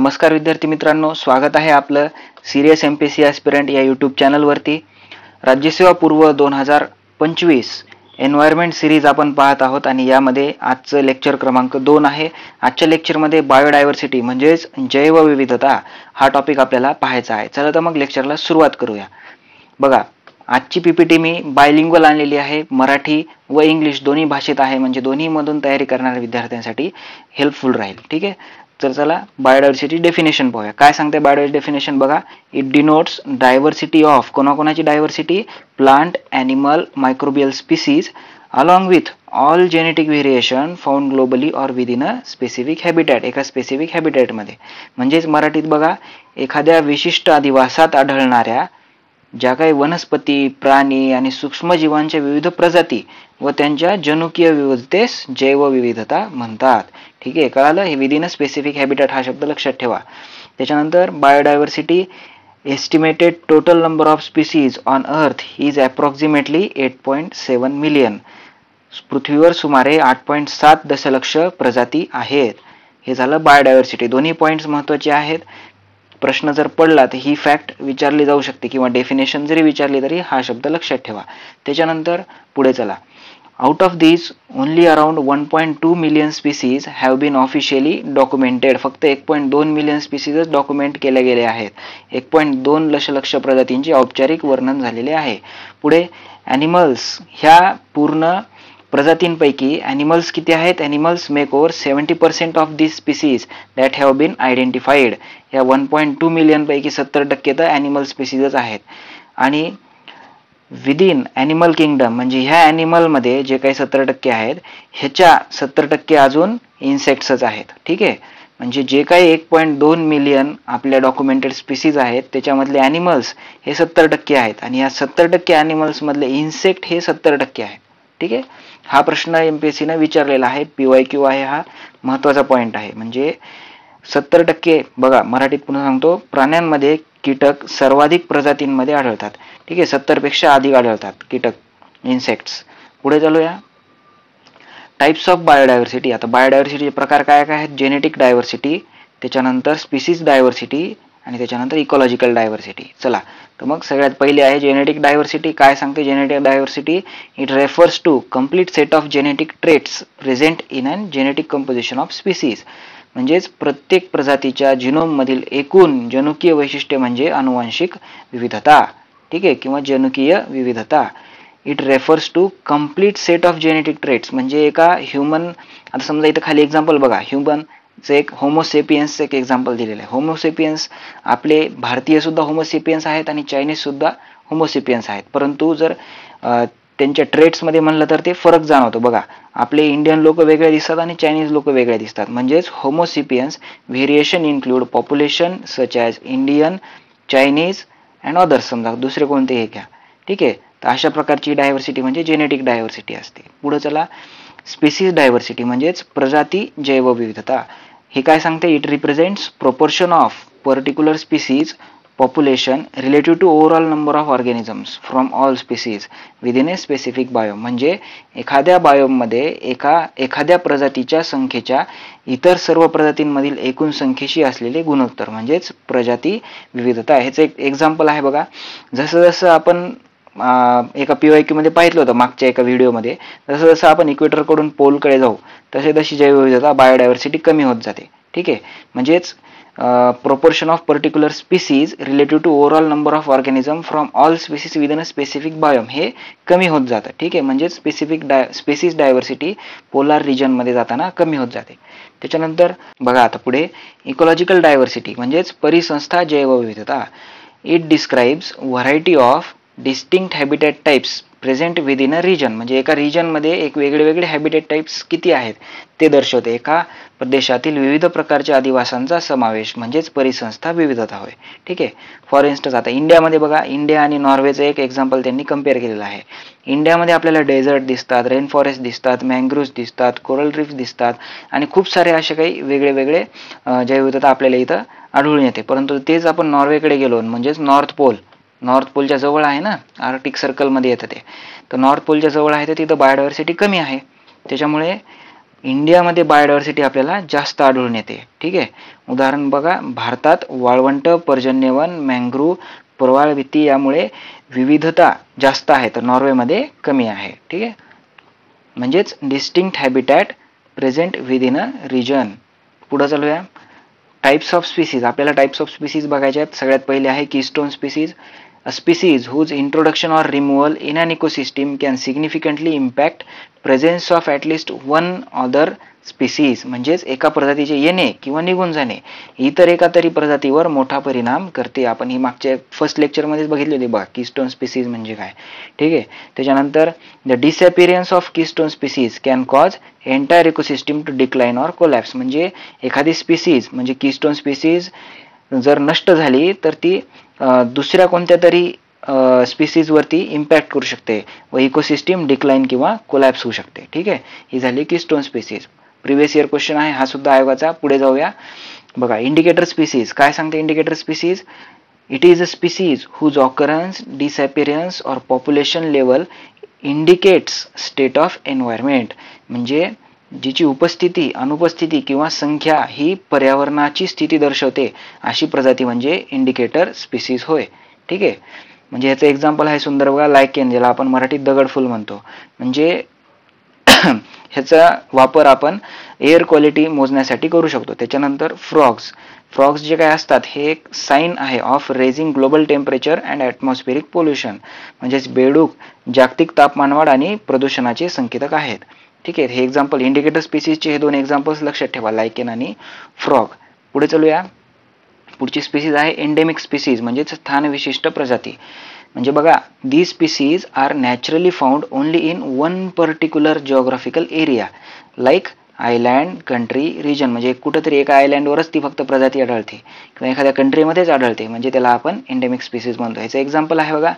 नमस्कार विद्यार्थी मित्रांनो, स्वागत आहे आपलं सिरियस एमपीएससी ॲस्पिरंट या यूट्यूब चॅनलवरती। राज्यसेवा पूर्व 2025 एन्व्हायरमेंट सिरीज आपण पाहत आहोत आणि यामध्ये आजचं लेक्चर क्रमांक 2 आहे। आजच्या लेक्चरमध्ये बायोडायव्हर्सिटी म्हणजेच जैवविविधता हा टॉपिक आपल्याला पाहायचा आहे। चला तर मग लेक्चरला सुरुवात करूया। बघा, आजची पीपीटी मी बायलिंग्वल आणलेली आहे, मराठी व इंग्लिश दोन्ही भाषेत आहे, म्हणजे दोन्ही मधून तयारी करणाऱ्या विद्यार्थ्यांसाठी हेल्पफुल राहील। ठीक आहे, तर चला बायोडायव्हर्सिटी डेफिनेशन पाहूया। काय सांगते बायोडायव्हर्सिटी डेफिनेशन? बघा, इट डिनोट्स डायव्हर्सिटी ऑफ कोणाकोणाची diversity? Plant, animal, microbial species along with all genetic variation found globally or within a specific habitat, एका स्पेसिफिक हॅबिटॅटमध्ये। म्हणजेच मराठीत बघा, एखाद्या विशिष्ट अधिवासात आढळणाऱ्या ज्या काही वनस्पती, प्राणी आणि सूक्ष्मजीवांच्या विविध प्रजाती व त्यांच्या जनुकीय विविधतेस जैवविविधता म्हणतात। ठीक आहे, कळालं? हे विदिन अ स्पेसिफिक हॅबिटॅट हा शब्द लक्षात ठेवा। त्याच्यानंतर biodiversity estimated total number of species on earth is approximately 8.7 million. पृथ्वीवर सुमारे 8.7 दशलक्ष प्रजाती आहेत। हे झालं बायोडायव्हर्सिटी। दोन्ही पॉइंट्स महत्त्वाचे आहेत। प्रश्न जर पडला तर ही फॅक्ट विचारली जाऊ शकते किंवा डेफिनेशन जरी विचारली तरी हा शब्द लक्षात ठेवा। त्याच्यानंतर पुढे चला। Out of these only around 1.2 million species have been officially documented. फक्त 1.2 मिलियन स्पीसीजच डॉक्युमेंट केले गेले आहेत। 1.2 दशलक्ष प्रजातींचे औपचारिक वर्णन झालेले आहे। पुढे ॲनिमल्स, ह्या पूर्ण प्रजातींपैकी ॲनिमल्स किती आहेत? Animals make over 70% of this species that have been identified. या 1.2 मिलियन पैकी 70% तर ॲनिमल स्पीसीजच आहेत। आणि विदिन ॲनिमल किंगडम, म्हणजे ह्या ॲनिमलमध्ये जे काही 70% आहेत ह्याच्या 70% अजून इन्सेक्ट्सच आहेत। ठीक आहे, म्हणजे जे काही 1.2 मिलियन आपल्या डॉक्युमेंटेड स्पीसीज आहेत त्याच्यामधले ॲनिमल्स हे 70% आहेत आणि या 70% ॲनिमल्समधले इन्सेक्ट हे 70% आहेत। ठीक आहे, हा प्रश्न एमपीएससीने विचारलेला आहे, PYQ आहे, हा महत्त्वाचा पॉईंट आहे। म्हणजे 70%, बघा मराठीत पुन्हा सांगतो, प्राण्यांमध्ये कीटक सर्वाधिक प्रजातींमध्ये आढळतात। ठीक आहे, 70 पेक्षा अधिक आढळतात कीटक, इन्सेक्ट्स। पुढे चालूया। Types of biodiversity. आता बायोडायव्हर्सिटीचे प्रकार काय काय आहेत? जेनेटिक डायव्हर्सिटी, त्याच्यानंतर स्पीसीज डायव्हर्सिटी आणि त्याच्यानंतर इकॉलॉजिकल डायव्हर्सिटी। चला तर मग सगळ्यात पहिली आहे जेनेटिक डायव्हर्सिटी। काय सांगते genetic diversity? It refers to complete set of genetic traits present in an genetic composition of species. म्हणजेच प्रत्येक प्रजातीच्या जिनोम मधील एकूण जनुकीय वैशिष्ट्ये म्हणजे अनुवांशिक विविधता। ठीक आहे, किंवा जनुकीय विविधता। It refers to complete set of genetic traits, म्हणजे एका ह्युमन, आता समजा इथं खाली एक्झाम्पल बघा, ह्युमनचं एक होमोसेपियन्सचं एक एक्झाम्पल दिलेलं आहे। होमोसेपियन्स आपले भारतीय सुद्धा होमोसेपियन्स आहेत आणि चायनीज सुद्धा होमोसेपियन्स आहेत, परंतु जर त्यांच्या ट्रेट्समध्ये म्हणलं तर ते फरक जाणवतो। बघा, आपले इंडियन लोक वेगळे दिसतात आणि चायनीज लोक वेगळे दिसतात। म्हणजेच Homo sapiens variation include population such as Indian, Chinese and others, समजा दुसरे कोणतेही घ्या। ठीक आहे, तर अशा प्रकारची डायव्हर्सिटी म्हणजे जेनेटिक डायव्हर्सिटी असते। पुढे चला, स्पीसीज डायव्हर्सिटी म्हणजेच प्रजाती जैवविविधता। हे काय सांगते? It represents proportion of particular species population relative to overall number of organisms from all species within a specific biome. म्हणजे एखाद्या बायोममध्ये एखाद्या प्रजातीच्या संख्येच्या इतर सर्व प्रजातींमधील एकूण संख्येशी असलेले गुणोत्तर म्हणजेच प्रजाती विविधता। ह्याचं एक एक्झाम्पल आहे बघा, जसं जसं आपण एका PYQ मध्ये पाहिलं होतं मागच्या एका व्हिडिओमध्ये, जसं जसं आपण इक्वेटरकडून पोलकडे जाऊ तसे तशी जैवविविधता बायोडायव्हर्सिटी कमी होत जाते। ठीक आहे, म्हणजेच proportion of particular species relative to overall number of organism from all species within a specific biome हे कमी होत जातं। ठीक आहे, म्हणजे स्पेसिस डायव्हर्सिटी पोलार रिजन मध्ये जाताना कमी होत जाते। त्याच्यानंतर बघा आता पुढे इकॉलॉजिकल डायव्हर्सिटी म्हणजेच परिसंस्था जैवविविधता। It describes variety of distinct habitat types present within a reason. म्हणजे एका रिजनमध्ये एक वेगळे वेगळे हॅबिटॅट टाइप्स किती आहेत ते दर्शवते। एका प्रदेशातील विविध प्रकारच्या अधिवासांचा समावेश म्हणजेच परिसंस्था विविधता होय। ठीक आहे, फॉर इन्स्टन्स आता इंडियामध्ये बघा, इंडिया आणि नॉर्वेचं एक एक्झाम्पल त्यांनी कम्पेअर केलेलं आहे। इंडियामध्ये आपल्याला डेझर्ट दिसतात, रेन फॉरेस्ट दिसतात, मँग्रोव्ज दिसतात, कोरल रीफ दिसतात आणि खूप सारे असे काही वेगळे वेगळे जैवविविधता आपल्याला इथं आढळून येते। परंतु तेच आपण नॉर्वेकडे गेलो, म्हणजेच नॉर्थ पोलच्या जवळ आहे ना, आर्क्टिक सर्कलमध्ये येतं ते, तर नॉर्थ पोलच्या जवळ आहे तर तिथं बायोडायव्हर्सिटी कमी आहे। त्याच्यामुळे इंडियामध्ये बायोडायव्हर्सिटी आपल्याला जास्त आढळून येते. ठीक आहे, उदाहरण बघा, भारतात वाळवंट, पर्जन्यवन, मँग्रोव्ह, प्रवाळ भित्ती यामुळे विविधता जास्त आहे, तर नॉर्वेमध्ये कमी आहे. ठीक आहे, म्हणजेच distinct habitat present within a region. पुढे चालूया. Types of species. आपल्याला टाइप्स ऑफ स्पीसीज बघायचे आहेत. सगळ्यात पहिले आहे keystone species. A species whose introduction or removal in an ecosystem can significantly impact presence of at least one other species. म्हणजेच एका प्रजातीचे येणे किंवा निघून जाणे इतर एका तरी प्रजातीवर मोठा परिणाम करते. आपण ही मागच्या फर्स्ट लेक्चर मध्येच बघितली होती बघा, कीस्टोन स्पीसीज म्हणजे काय. ठीक आहे, त्याच्यानंतर the disappearance of keystone species can cause entire ecosystem to decline or collapse. म्हणजे एखादी स्पीसीज म्हणजे कीस्टोन स्पीसीज जर नष्ट झाली तर ती दुसऱ्या कोणत्या तरी स्पीसीज वरती इम्पॅक्ट करू शकते व इकोसिस्टम डिक्लाइन किंवा कोलॅप्स होऊ शकते. ठीक आहे, ही झाली keystone species. Previous year question आहे हा सुद्धा आयोगाचा. पुढे जाऊया. बघा, इंडिकेटर स्पीसीज काय सांगते. Indicator species, it is a species whose occurrence, disappearance or population level indicates state of environment. म्हणजे जिची उपस्थिती, अनुपस्थिती किंवा संख्या ही पर्यावरणाची स्थिती दर्शवते अशी प्रजाती म्हणजे इंडिकेटर स्पीसीज होय. ठीक आहे, म्हणजे ह्याचं एक्झाम्पल आहे सुंदर बघा, लायकेन, ज्याला आपण मराठीत दगडफूल म्हणतो. म्हणजे ह्याचा वापर आपण एअर क्वालिटी मोजण्यासाठी करू शकतो. त्याच्यानंतर फ्रॉग्स. फ्रॉग्स जे काय असतात हे एक साईन आहे of raising global temperature and atmospheric pollution. म्हणजेच बेडूक जागतिक तापमानवाढ आणि प्रदूषणाचे संकेतक आहेत. ठीक आहे, हे एक्झाम्पल इंडिकेटर स्पीसीजचे हे दोन एक्झाम्पल्स लक्षात ठेवा, लायकेन आणि फ्रॉग. पुढे चलूया. पुढची स्पीसीज आहे एंडेमिक स्पीसीज, म्हणजेच स्थान विशिष्ट प्रजाती. म्हणजे बघा, these species are naturally found only in one particular geographical area like island, country, region. म्हणजे कुठेतरी एका आयलँडवरच ती फक्त प्रजाती आढळते किंवा एखाद्या कंट्रीमध्येच आढळते, म्हणजे त्याला आपण एंडेमिक स्पीसीज म्हणतो. ह्याचं एक्झाम्पल आहे बघा,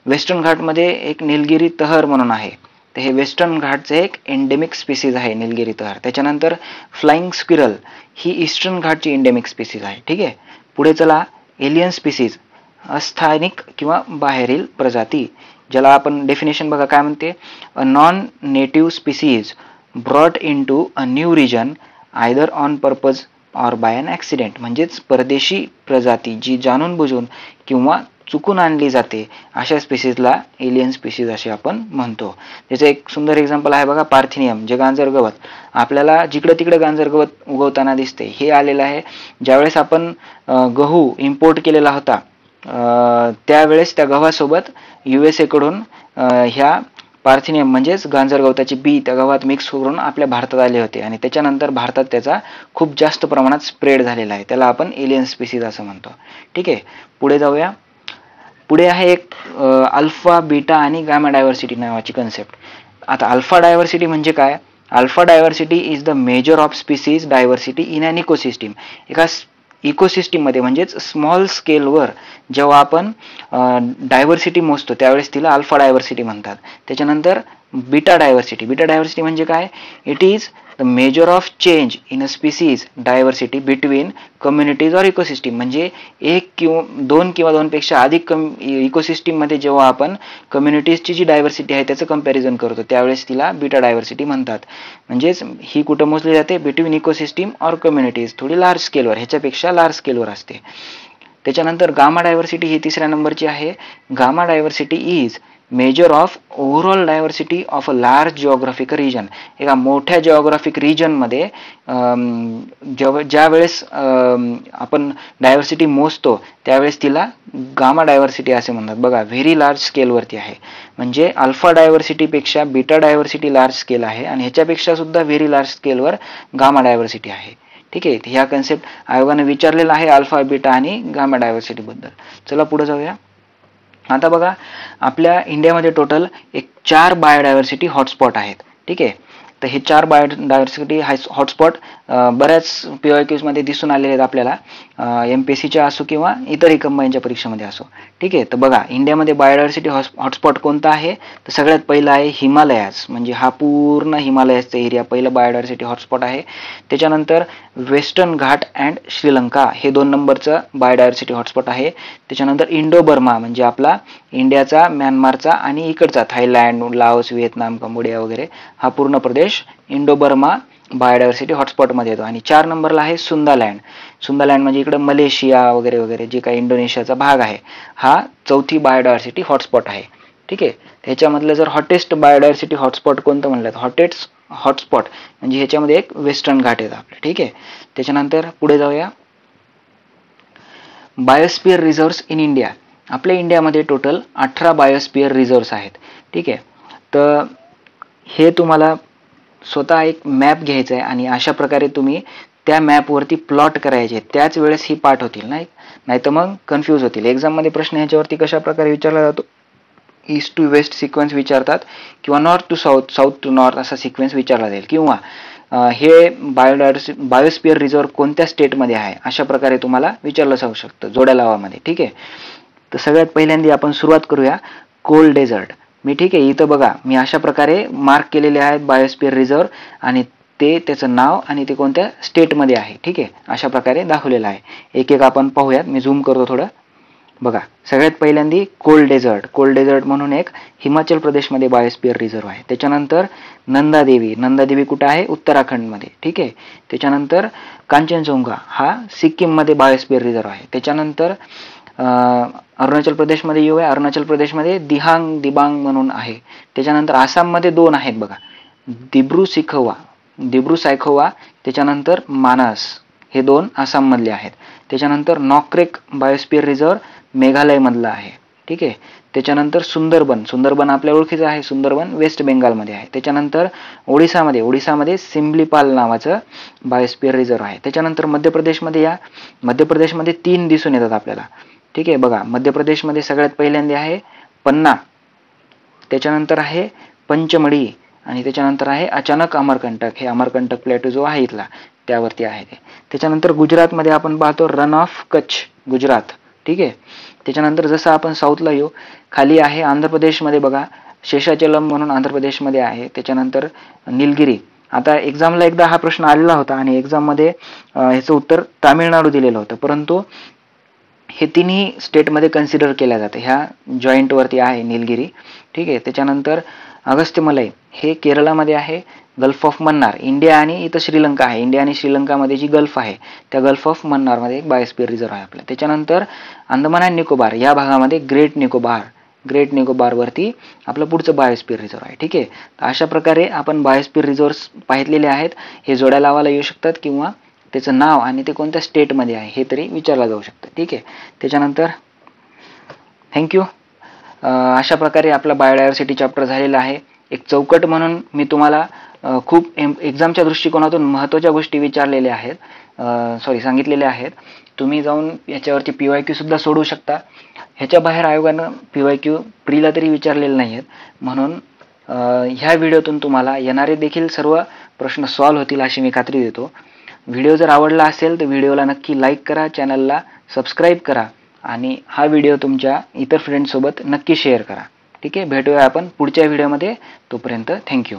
वेस्टर्न घाटमध्ये एक निलगिरी तहर म्हणून आहे, तर हे वेस्टर्न घाटचे एक एंडेमिक स्पीसीज आहे निलगिरी तहर. त्याच्यानंतर फ्लाइंग स्क्विरल ही ईस्टर्न घाटची एंडेमिक स्पीसीज आहे. ठीक आहे, पुढे चला. एलियन स्पीसीज, अस्थानिक किंवा बाहेरील प्रजाती, ज्याला आपण डेफिनेशन बघा काय म्हणते. A non native species brought in to a new region either on purpose or by an accident. म्हणजेच परदेशी प्रजाती जी जाणून बुजून किंवा चुकून आणली जाते अशा स्पीसीजला एलियन स्पीसीज असे आपण म्हणतो. त्याचं एक सुंदर एक्झाम्पल आहे बघा, पार्थिनियम, जे गांजर गवत. आपल्याला जिकडे तिकडे गांजर गवत उगवताना दिसते. हे आलेलं आहे ज्यावेळेस आपण गहू इम्पोर्ट केलेला होता, त्यावेळेस त्या गव्हासोबत USA कडून ह्या पार्थिनियम म्हणजेच गांजर गवताचे बी त्या गव्हात मिक्स करून आपल्या भारतात आले होते आणि त्याच्यानंतर भारतात त्याचा खूप जास्त प्रमाणात स्प्रेड झालेला आहे. त्याला आपण एलियन स्पीसीज असं म्हणतो. ठीक आहे, पुढे जाऊया. पुढे आहे एक अल्फा, बीटा आणि गामा डायव्हर्सिटी नावाची कन्सेप्ट. आता अल्फा डायव्हर्सिटी म्हणजे काय. Alpha diversity is the measure of species diversity in an ecosystem. एका इकोसिस्टीम मध्ये म्हणजेच स्मॉल स्केलवर जेव्हा आपण डायव्हर्सिटी मोजतो त्यावेळेस तिला अल्फा डायव्हर्सिटी म्हणतात. त्याच्यानंतर बीटा डायव्हर्सिटी. बीटा डायव्हर्सिटी म्हणजे काय. It is the measure of change in a species diversity between communities or ecosystem. म्हणजे एक किंवा दोनपेक्षा अधिक इकोसिस्टीम मध्ये जेव्हा आपण कम्युनिटीजची जी डायव्हर्सिटी आहे त्याचं कंपॅरिझन करतो त्यावेळेस तिला बीटा डायव्हर्सिटी म्हणतात. म्हणजेच ही कुठं मोजली जाते, बिटवीन इकोसिस्टीम ऑर कम्युनिटीज, थोडी लार्ज स्केलवर, ह्याच्यापेक्षा लार्ज स्केलवर असते. त्याच्यानंतर गामा डायव्हर्सिटी ही तिसऱ्या नंबरची आहे. Gamma diversity is measure of overall diversity of a large geographical region. एका मोठ्या जिओग्राफिक रिजनमध्ये ज्या वेळेस आपण डायव्हर्सिटी मोजतो त्यावेळेस तिला गामा डायव्हर्सिटी असे म्हणतात. बघा, व्हेरी लार्ज स्केलवरती आहे. म्हणजे अल्फा डायव्हर्सिटीपेक्षा बीटा डायव्हर्सिटी लार्ज स्केल आहे आणि ह्याच्यापेक्षा सुद्धा व्हेरी लार्ज स्केलवर गामा डायव्हर्सिटी आहे. ठीक आहे, ह्या कन्सेप्ट आयोगाने विचारलेला आहे अल्फा, बीटा आणि गामा डायव्हर्सिटी बद्दल. चला पुढे जाऊया. आता बघा, आपल्या इंडियामध्ये टोटल एक 4 बायोडायव्हर्सिटी हॉटस्पॉट आहेत. ठीक आहे, तर हे 4 बायोडायव्हर्सिटी हॉटस्पॉट बऱ्याच PYQs मध्ये दिसून आलेले आहेत आपल्याला, MPSCच्या असो किंवा इतरही कंबाईनच्या परीक्षेमध्ये असो. ठीक आहे, तर बघा, इंडियामध्ये बायोडायव्हर्सिटी हॉटस्पॉट कोणता आहे, तर सगळ्यात पहिलं आहे हिमालयाज. म्हणजे हा पूर्ण हिमालयाचा एरिया पहिलं बायोडायव्हर्सिटी हॉटस्पॉट आहे. त्याच्यानंतर वेस्टर्न घाट अँड श्रीलंका हे 2 नंबरचं बायोडायव्हर्सिटी हॉटस्पॉट आहे. त्याच्यानंतर इंडो बर्मा म्हणजे आपला इंडियाचा, म्यानमारचा आणि इकडचा थायलंड, लाओस, व्हिएतनाम, कंबोडिया वगैरे हा पूर्ण प्रदेश इंडो बर्मा बायोडायव्हर्सिटी हॉटस्पॉटमध्ये येतो. आणि 4 नंबरला आहे सुंदालँड. सुंदालँड म्हणजे इकडे मलेशिया वगैरे वगैरे जे काही इंडोनेशियाचा भाग आहे, हा चौथी बायोडायव्हर्सिटी हॉटस्पॉट आहे. ठीक आहे. ह्याच्यामधलं जर हॉटेस्ट बायोडायव्हर्सिटी हॉटस्पॉट कोणतं म्हणलं तर हॉटेस्ट हॉटस्पॉट म्हणजे ह्याच्यामध्ये एक वेस्टर्न घाट येतं आपलं. ठीक आहे. त्याच्यानंतर पुढे जाऊया. Biosphere reserves in India. आपल्या इंडियामध्ये टोटल 18 बायोस्फिअर रिझर्व्स आहेत. ठीक आहे. तर हे तुम्हाला स्वतः एक मॅप घ्यायचा आहे आणि अशा प्रकारे तुम्ही त्या मॅपवरती प्लॉट करायचे. त्याच वेळेस ही पाठ होतील, नाही तर मग कन्फ्यूज होतील. एक्झाममध्ये प्रश्न ह्याच्यावरती कशा प्रकारे विचारला जातो, ईस्ट टू वेस्ट सिक्वेन्स विचारतात किंवा north to south, south to north असा सिक्वेन्स विचारला जाईल, किंवा हे बायोस्फिअर रिझर्व्ह कोणत्या स्टेटमध्ये आहे अशा प्रकारे तुम्हाला विचारलं जाऊ शकतं जोड्या लावामध्ये. ठीक आहे. तर सगळ्यात पहिल्यांदा आपण सुरुवात करूया कोल्ड डेझर्ट. मी ठीक आहे, इथं बघा मी अशा प्रकारे मार्क केलेले आहेत बायोस्फिअर रिझर्व्ह आणि ते त्याचं नाव आणि ते कोणत्या स्टेटमध्ये आहे. ठीक आहे, अशा प्रकारे दाखवलेलं आहे. एक एक आपण पाहूयात. मी झूम करतो थोडं. बघा, सगळ्यात पहिल्यांदा कोल्ड डेझर्ट. कोल्ड डेझर्ट म्हणून एक हिमाचल प्रदेशमध्ये बायोस्फिअर रिझर्व्ह आहे. त्याच्यानंतर नंदादेवी. नंदादेवी कुठं आहे, उत्तराखंडमध्ये. ठीक आहे. त्याच्यानंतर कांचनजंगा हा सिक्कीममध्ये बायोस्फिअर रिझर्व्ह आहे. त्याच्यानंतर अरुणाचल प्रदेशमध्ये येऊया. अरुणाचल प्रदेशमध्ये दिबांग म्हणून आहे. त्याच्यानंतर आसाममध्ये 2 आहेत बघा, दिब्रू सायखोवा, त्याच्यानंतर मानस, हे 2 आसाममधले आहेत. त्याच्यानंतर नॉक्रेक बायोस्फिअर रिझर्व्ह मेघालयमधला आहे. ठीक आहे. त्याच्यानंतर सुंदरबन आपल्या ओळखीचं आहे. सुंदरबन वेस्ट बेंगालमध्ये आहे. त्याच्यानंतर ओडिसामध्ये सिम्लीपाल नावाचं बायोस्फिअर रिझर्व्ह आहे. त्याच्यानंतर मध्यप्रदेशमध्ये या. मध्यप्रदेशमध्ये 3 दिसून येतात आपल्याला. ठीक आहे. बघा, मध्यप्रदेशमध्ये सगळ्यात पहिल्यांदा आहे पन्ना, त्याच्यानंतर आहे पंचमढी आणि त्याच्यानंतर आहे अचानक अमरकंटक. हे अमरकंटक प्लॅटो जो आहे इथला त्यावरती आहे ते. त्याच्यानंतर गुजरातमध्ये आपण पाहतो रन ऑफ कच्छ, गुजरात. ठीक आहे. त्याच्यानंतर जसं आपण साऊथला येऊ, खाली आहे आंध्र प्रदेशमध्ये बघा शेषाचलम म्हणून आंध्र प्रदेशमध्ये आहे. त्याच्यानंतर निलगिरी. आता एक्झामला एकदा हा प्रश्न आलेला होता आणि एक्झाममध्ये ह्याचं उत्तर तामिळनाडू दिलेलं होतं, परंतु हे तिन्ही स्टेटमध्ये कन्सिडर केल्या जाते. ह्या जॉईंटवरती आहे निलगिरी. ठीक आहे. त्याच्यानंतर अगस्त्यमलई हे केरळामध्ये आहे. गल्फ ऑफ मन्नार, इंडिया आणि इथं श्रीलंका आहे. इंडिया आणि श्रीलंकामध्ये जी गल्फ आहे त्या गल्फ ऑफ मन्नारमध्ये एक बायोस्फिअर रिझर्व्ह आहे आपलं. त्याच्यानंतर अंदमान आणि निकोबार या भागामध्ये ग्रेट निकोबारवरती आपलं पुढचं बायोस्फिअर रिझर्व्ह आहे. ठीक आहे. तर अशा प्रकारे आपण बायोस्फिअर रिझर्व्ह पाहिलेले आहेत. हे जोड्या लावायला येऊ शकतात किंवा त्याचं नाव आणि ते कोणत्या स्टेटमध्ये आहे हे तरी विचारलं जाऊ शकतं. ठीक आहे. त्याच्यानंतर थँक्यू. अशा प्रकारे आपला बायोडायव्हर्सिटी चॅप्टर झालेला आहे. एक चौकट म्हणून मी तुम्हाला खूप एक्झामच्या दृष्टिकोनातून महत्त्वाच्या गोष्टी विचारलेल्या आहेत, सांगितलेल्या आहेत. तुम्ही जाऊन याच्यावरती PYQ सुद्धा सोडवू शकता. ह्याच्या बाहेर आयोगानं PYQ प्रीला तरी विचारलेले नाही आहेत, म्हणून ह्या व्हिडिओतून तुम्हाला येणारे देखील सर्व प्रश्न सॉल्व्ह होतील अशी मी खात्री देतो. व्हिडिओ जर आवडला असेल तर व्हिडिओला नक्की लाईक करा, चॅनलला सबस्क्राईब करा आणि हा व्हिडिओ तुमच्या इतर फ्रेंड्ससोबत नक्की शेअर करा. ठीक आहे. भेटूया आपण पुढच्या व्हिडिओमध्ये. तोपर्यंत थँक्यू.